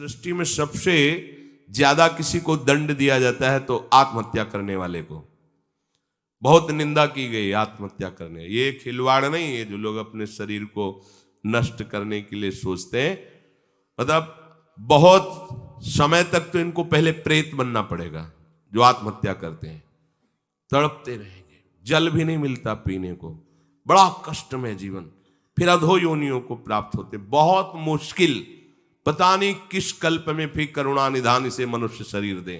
सृष्टि में सबसे ज्यादा किसी को दंड दिया जाता है तो आत्महत्या करने वाले को। बहुत निंदा की गई आत्महत्या करने। ये खिलवाड़ नहीं है जो लोग अपने शरीर को नष्ट करने के लिए सोचते हैं। मतलब बहुत समय तक तो इनको पहले प्रेत बनना पड़ेगा। जो आत्महत्या करते हैं तड़पते रहेंगे, जल भी नहीं मिलता पीने को, बड़ा कष्ट में जीवन, फिर अधो योनियों को प्राप्त होते, बहुत मुश्किल। पता नहीं किस कल्प में फिर करुणा निधान इसे मनुष्य शरीर दे।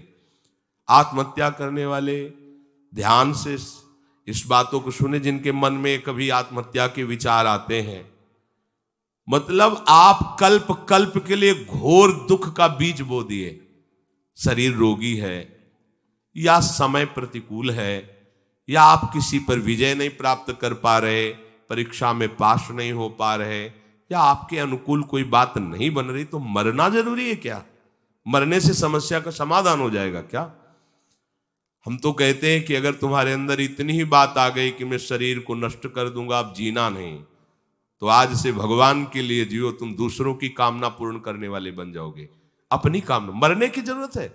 आत्महत्या करने वाले ध्यान से इस बातों को सुने जिनके मन में कभी आत्महत्या के विचार आते हैं। मतलब आप कल्प कल्प के लिए घोर दुख का बीज बो दिए। शरीर रोगी है, या समय प्रतिकूल है, या आप किसी पर विजय नहीं प्राप्त कर पा रहे, परीक्षा में पास नहीं हो पा रहे, या आपके अनुकूल कोई बात नहीं बन रही, तो मरना जरूरी है क्या? मरने से समस्या का समाधान हो जाएगा क्या? हम तो कहते हैं कि अगर तुम्हारे अंदर इतनी ही बात आ गई कि मैं शरीर को नष्ट कर दूंगा, अब जीना नहीं, तो आज से भगवान के लिए जियो। तुम दूसरों की कामना पूर्ण करने वाले बन जाओगे। अपनी कामना, मरने की जरूरत है,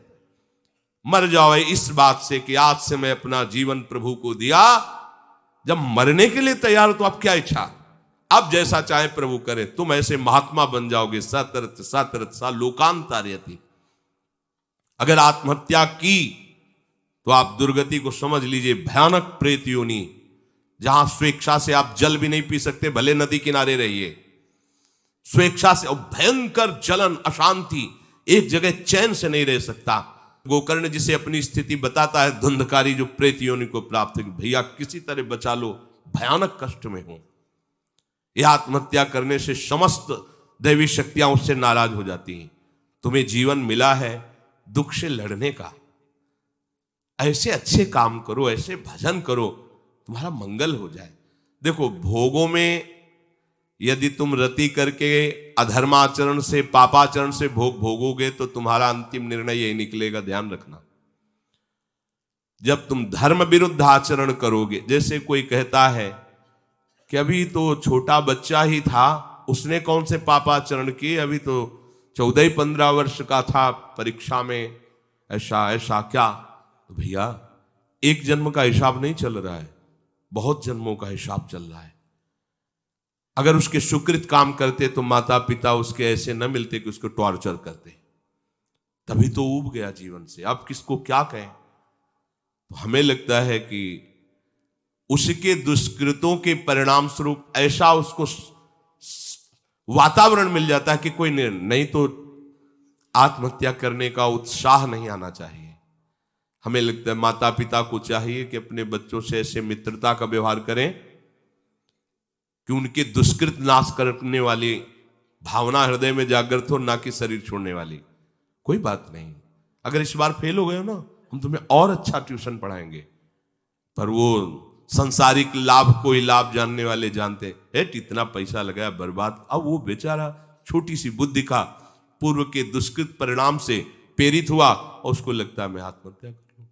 मर जाओ इस बात से कि आज से मैं अपना जीवन प्रभु को दिया। जब मरने के लिए तैयार हो तो अब क्या इच्छा? अब जैसा चाहे प्रभु करे। तुम ऐसे महात्मा बन जाओगे, सतरत सतरत सा लोकांतार्यति। अगर आत्महत्या की तो आप दुर्गति को समझ लीजिए। भयानक प्रेत योनि, जहां स्वेच्छा से आप जल भी नहीं पी सकते, भले नदी किनारे रहिए, स्वेच्छा से, और भयंकर जलन, अशांति, एक जगह चैन से नहीं रह सकता। गोकर्ण जिसे अपनी स्थिति बताता है, धुंधकारी जो प्रेत योनि को प्राप्त है, भैया किसी तरह बचा लो, भयानक कष्ट में हो। यह आत्महत्या करने से समस्त दैवी शक्तियां उससे नाराज हो जाती हैं। तुम्हें जीवन मिला है दुख से लड़ने का, ऐसे अच्छे काम करो, ऐसे भजन करो, तुम्हारा मंगल हो जाए। देखो, भोगों में यदि तुम रति करके अधर्माचरण से, पापाचरण से भोग भोगोगे तो तुम्हारा अंतिम निर्णय यही निकलेगा, ध्यान रखना। जब तुम धर्म विरुद्ध आचरण करोगे, जैसे कोई कहता है कि अभी तो छोटा बच्चा ही था, उसने कौन से पापाचरण किए, अभी तो 14-15 वर्ष का था, परीक्षा में ऐसा ऐसा क्या? तो भैया, एक जन्म का हिसाब नहीं चल रहा है, बहुत जन्मों का हिसाब चल रहा है। अगर उसके सुकृत काम करते तो माता पिता उसके ऐसे न मिलते कि उसको टॉर्चर करते, तभी तो ऊब गया जीवन से। अब किसको क्या कहें? तो हमें लगता है कि उसके दुष्कृतों के परिणाम स्वरूप ऐसा उसको वातावरण मिल जाता है कि कोई नहीं, तो आत्महत्या करने का उत्साह नहीं आना चाहिए। हमें लगता है माता पिता को चाहिए कि अपने बच्चों से ऐसे मित्रता का व्यवहार करें कि उनके दुष्कृत नाश करने वाली भावना हृदय में जागृत हो, ना कि शरीर छोड़ने वाली। कोई बात नहीं, अगर इस बार फेल हो गए हो ना, हम तुम्हें और अच्छा ट्यूशन पढ़ाएंगे। पर वो संसारिक लाभ को ही लाभ जानने वाले जानते हैं, इतना पैसा लगाया बर्बाद। अब वो बेचारा छोटी सी बुद्धि का पूर्व के दुष्कृत परिणाम से प्रेरित हुआ और उसको लगता है मैं आत्महत्या कर लूं।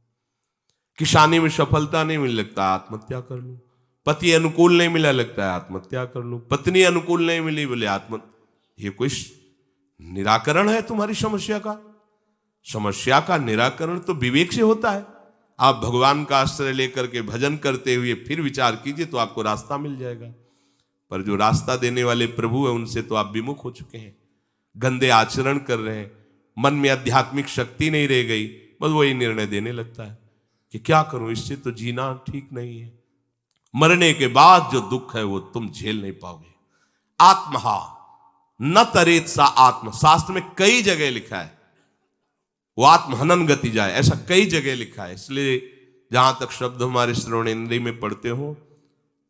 किसानी में सफलता नहीं मिल, लगता है आत्महत्या कर लूं। पति अनुकूल नहीं मिला, लगता है आत्महत्या कर लूं। पत्नी अनुकूल नहीं मिली, बोले आत्महत्या। ये कोई निराकरण है तुम्हारी समस्या का? समस्या का निराकरण तो विवेक से होता है। आप भगवान का आश्रय लेकर के भजन करते हुए फिर विचार कीजिए तो आपको रास्ता मिल जाएगा। पर जो रास्ता देने वाले प्रभु है, उनसे तो आप विमुख हो चुके हैं, गंदे आचरण कर रहे हैं, मन में आध्यात्मिक शक्ति नहीं रह गई, बस वही निर्णय देने लगता है कि क्या करूं, इससे तो जीना ठीक नहीं है। मरने के बाद जो दुख है वो तुम झेल नहीं पाओगे। आत्महा न तरेत सा आत्म, शास्त्र में कई जगह लिखा है वो आत्महनन गति जाए, ऐसा कई जगह लिखा है। इसलिए जहां तक शब्द हमारे श्रवण इंद्रिय में पढ़ते हो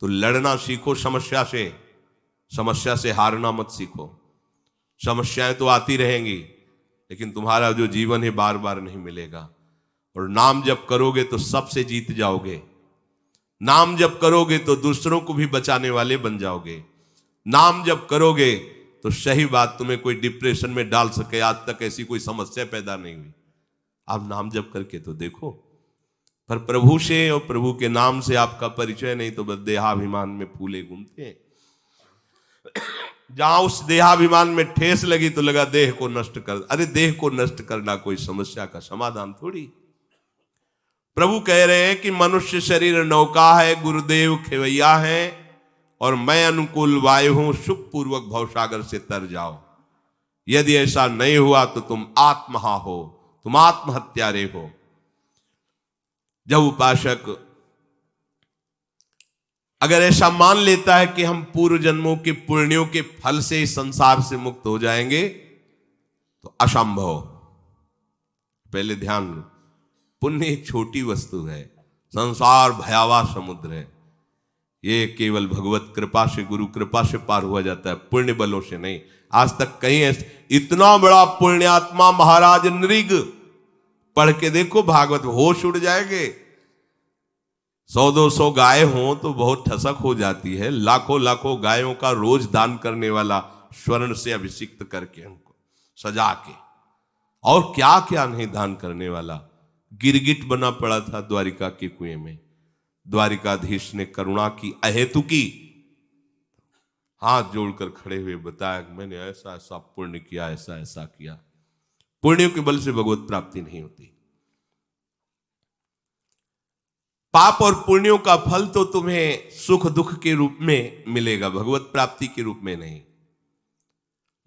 तो लड़ना सीखो समस्या से, समस्या से हारना मत सीखो। समस्याएं तो आती रहेंगी, लेकिन तुम्हारा जो जीवन है बार बार नहीं मिलेगा। और नाम जप करोगे तो सबसे जीत जाओगे। नाम जप करोगे तो दूसरों को भी बचाने वाले बन जाओगे। नाम जप करोगे तो सही बात, तुम्हें कोई डिप्रेशन में डाल सके, आज तक ऐसी कोई समस्या पैदा नहीं हुई। आप नाम जप करके तो देखो। पर प्रभु से और प्रभु के नाम से आपका परिचय नहीं तो बस देहाभिमान में फूले घूमते हैं। जहां उस देहाभिमान में ठेस लगी तो लगा देह को नष्ट कर। अरे देह को नष्ट करना कोई समस्या का समाधान थोड़ी। प्रभु कह रहे हैं कि मनुष्य शरीर नौका है, गुरुदेव खेवैया है, और मैं अनुकूल वायु हूं, सुखपूर्वक भवसागर से तर जाओ। यदि ऐसा नहीं हुआ तो तुम आत्महा हो, तुम आत्महत्यारे हो। जब उपासक अगर ऐसा मान लेता है कि हम पूर्व जन्मों के पुण्यों के फल से इस संसार से मुक्त हो जाएंगे, तो असंभव। पहले ध्यान, पुण्य एक छोटी वस्तु है, संसार भयावह समुद्र है। ये केवल भगवत कृपा से, गुरु कृपा से पार हुआ जाता है, पुण्य बलों से नहीं। आज तक कहीं ऐसे इतना बड़ा पुण्यात्मा महाराज नृग, पढ़ के देखो भागवत, होश उड़ जाएंगे। 100-200 गाय हो तो बहुत ठसक हो जाती है, लाखों लाखों गायों का रोज दान करने वाला, स्वर्ण से अभिषिक्त करके उनको सजा के, और क्या क्या नहीं दान करने वाला। गिरगिट बना पड़ा था द्वारिका के कुएं में। द्वारिकाधीश ने करुणा की, अहेतुकी, हाथ जोड़कर खड़े हुए बताया कि मैंने ऐसा ऐसा पुण्य किया, ऐसा ऐसा किया। पुण्यों के बल से भगवत प्राप्ति नहीं होती। पाप और पुण्यों का फल तो तुम्हें सुख दुख के रूप में मिलेगा, भगवत प्राप्ति के रूप में नहीं।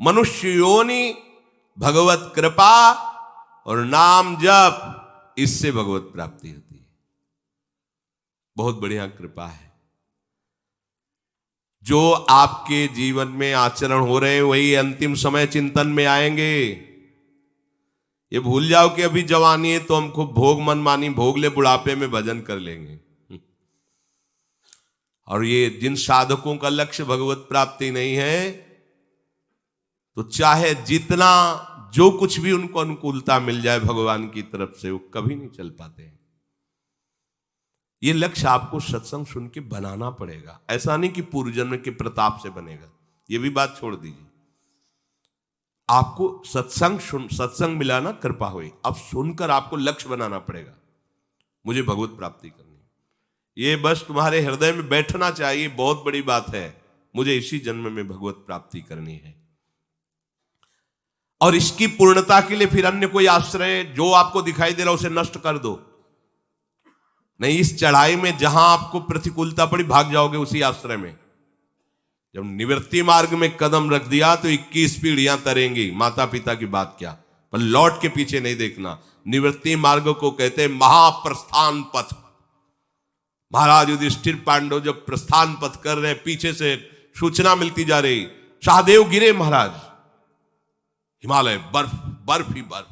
मनुष्य योनि, भगवत कृपा और नाम जप, इससे भगवत प्राप्ति होती है। बहुत बढ़िया कृपा है। जो आपके जीवन में आचरण हो रहे हैं वही अंतिम समय चिंतन में आएंगे। ये भूल जाओ कि अभी जवानी है तो हम खूब भोग मनमानी भोग ले, बुढ़ापे में भजन कर लेंगे। और ये जिन साधकों का लक्ष्य भगवत प्राप्ति नहीं है, तो चाहे जितना जो कुछ भी उनको अनुकूलता मिल जाए भगवान की तरफ से, वो कभी नहीं चल पाते हैं। ये लक्ष्य आपको सत्संग सुन के बनाना पड़ेगा। ऐसा नहीं कि पूर्व जन्म के प्रताप से बनेगा, ये भी बात छोड़ दीजिए। आपको सत्संग मिला ना, कृपा हुई, अब सुनकर आपको लक्ष्य बनाना पड़ेगा, मुझे भगवत प्राप्ति करनी। ये बस तुम्हारे हृदय में बैठना चाहिए, बहुत बड़ी बात है, मुझे इसी जन्म में भगवत प्राप्ति करनी है। और इसकी पूर्णता के लिए फिर अन्य कोई आश्रय जो आपको दिखाई दे रहा उसे नष्ट कर दो। नहीं, इस चढ़ाई में जहां आपको प्रतिकूलता पड़ी भाग जाओगे उसी आश्रय में। जब निवृत्ति मार्ग में कदम रख दिया तो 21 पीढ़ियां तरेंगी, माता पिता की बात क्या, पर लौट के पीछे नहीं देखना। निवृत्ति मार्ग को कहते हैं महाप्रस्थान पथ। महाराज युधिष्ठिर पांडव जब प्रस्थान पथ कर रहे हैं, पीछे से सूचना मिलती जा रही, सहदेव गिरे महाराज, हिमालय बर्फ बर्फ ही बर्फ।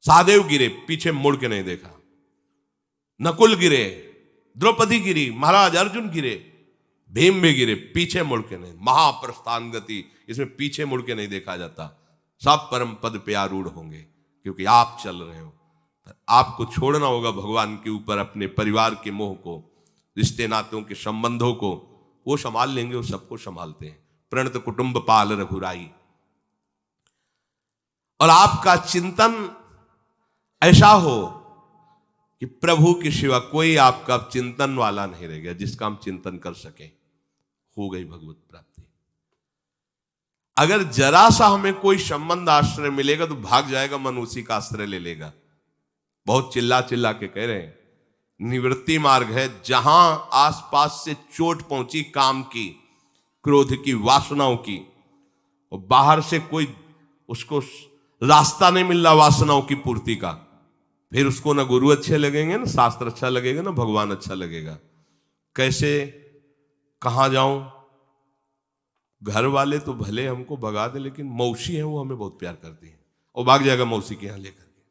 सहदेव गिरे, पीछे मुड़ के नहीं देखा। नकुल गिरे, द्रौपदी गिरी, महाराज अर्जुन गिरे, भीम भी गिरे, पीछे मुड़ के नहीं। महाप्रस्थान गति, इसमें पीछे मुड़ के नहीं देखा जाता। सब परम पद पे आरूढ़ होंगे, क्योंकि आप चल रहे हो। आपको छोड़ना होगा भगवान के ऊपर अपने परिवार के मोह को, रिश्ते नातों के संबंधों को। वो संभाल लेंगे, वो सबको संभालते हैं। प्रणत कुटुंब पाल रघुराई। और आपका चिंतन ऐसा हो कि प्रभु के सिवा कोई आपका चिंतन वाला नहीं रह गया, जिसका हम चिंतन कर सके, हो गई भगवत प्राप्ति। अगर जरा सा हमें कोई संबंध आश्रय मिलेगा तो भाग जाएगा मन, उसी का आश्रय ले लेगा। बहुत चिल्ला चिल्ला के कह रहे हैं, निवृत्ति मार्ग है, जहां आसपास से चोट पहुंची काम की, क्रोध की, वासनाओं की, और बाहर से कोई उसको रास्ता नहीं मिल रहा वासनाओं की पूर्ति का, फिर उसको ना गुरु अच्छे लगेंगे, ना शास्त्र अच्छा लगेगा, ना भगवान अच्छा लगेगा। कैसे, कहां जाऊं? घर वाले तो भले हमको भगा दे, लेकिन मौसी है वो हमें बहुत प्यार करती है, और भाग जाएगा मौसी के यहां लेकर के।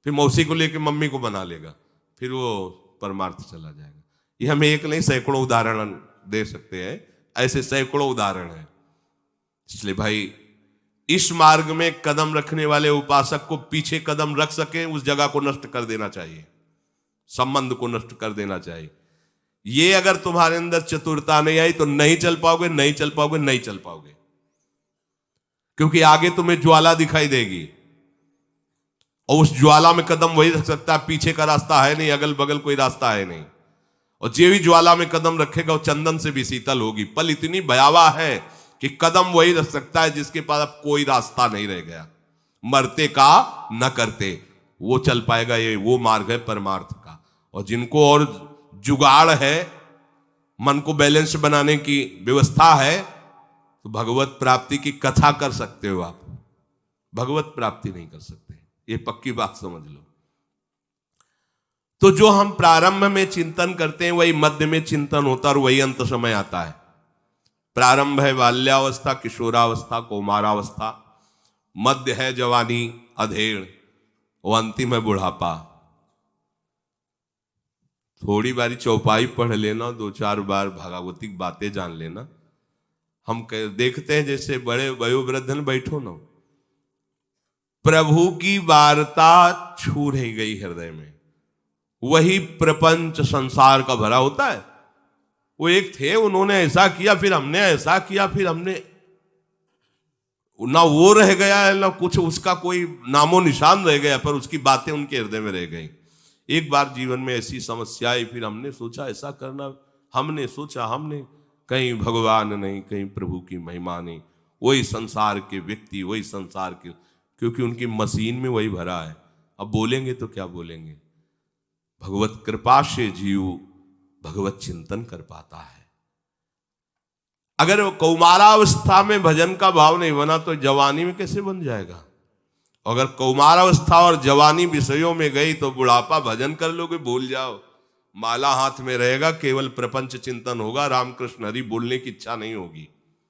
फिर मौसी को लेकर मम्मी को बना लेगा, फिर वो परमार्थ चला जाएगा। ये हम एक नहीं सैकड़ों उदाहरण दे सकते हैं, ऐसे सैकड़ों उदाहरण हैं। इसलिए भाई, इस मार्ग में कदम रखने वाले उपासक को पीछे कदम रख सके, उस जगह को नष्ट कर देना चाहिए, संबंध को नष्ट कर देना चाहिए। ये अगर तुम्हारे अंदर चतुरता नहीं आई तो नहीं चल पाओगे, नहीं चल पाओगे, नहीं चल पाओगे। क्योंकि आगे तुम्हें ज्वाला दिखाई देगी, और उस ज्वाला में कदम वही रख सकता है, पीछे का रास्ता है नहीं, अगल बगल कोई रास्ता है नहीं। और जो भी ज्वाला में कदम रखेगा वो चंदन से भी शीतल होगी। पल इतनी भयावह है कि कदम वही रख सकता है जिसके पास अब कोई रास्ता नहीं रह गया, मरते का न करते, वो चल पाएगा। ये वो मार्ग है परमार्थ का। और जिनको और जुगाड़ है, मन को बैलेंस बनाने की व्यवस्था है, तो भगवत प्राप्ति की कथा कर सकते हो आप, भगवत प्राप्ति नहीं कर सकते, ये पक्की बात समझ लो। तो जो हम प्रारंभ में चिंतन करते हैं वही मध्य में चिंतन होता है और वही अंत समय आता है। प्रारंभ है बाल्यावस्था, किशोरावस्था, कौमारावस्था, मध्य है जवानी, अधेड़, और अंतिम है बुढ़ापा। थोड़ी बारी चौपाई पढ़ लेना, 2-4 बार भागवती बातें जान लेना। हम देखते हैं जैसे बड़े वयोवृद्धन बैठो ना, प्रभु की वार्ता छू नहीं गई हृदय में, वही प्रपंच संसार का भरा होता है। वो एक थे, उन्होंने ऐसा किया, फिर हमने ऐसा किया, फिर हमने, ना वो रह गया है ना कुछ उसका कोई नामो निशान रह गया, पर उसकी बातें उनके हृदय में रह गई। एक बार जीवन में ऐसी समस्या आई, फिर हमने सोचा ऐसा करना, हमने सोचा, हमने कहीं भगवान नहीं, कहीं प्रभु की महिमा नहीं, वही संसार के व्यक्ति, वही संसार के, क्योंकि उनकी मशीन में वही भरा है। अब बोलेंगे तो क्या बोलेंगे। भगवत कृपा से जीव भगवत चिंतन कर पाता है। अगर कौमारावस्था में भजन का भाव नहीं बना तो जवानी में कैसे बन जाएगा। अगर कौमारावस्था और जवानी विषयों में गई तो बुढ़ापा भजन कर लोगे, भूल जाओ, माला हाथ में रहेगा, केवल प्रपंच चिंतन होगा, रामकृष्ण हरि बोलने की इच्छा नहीं होगी।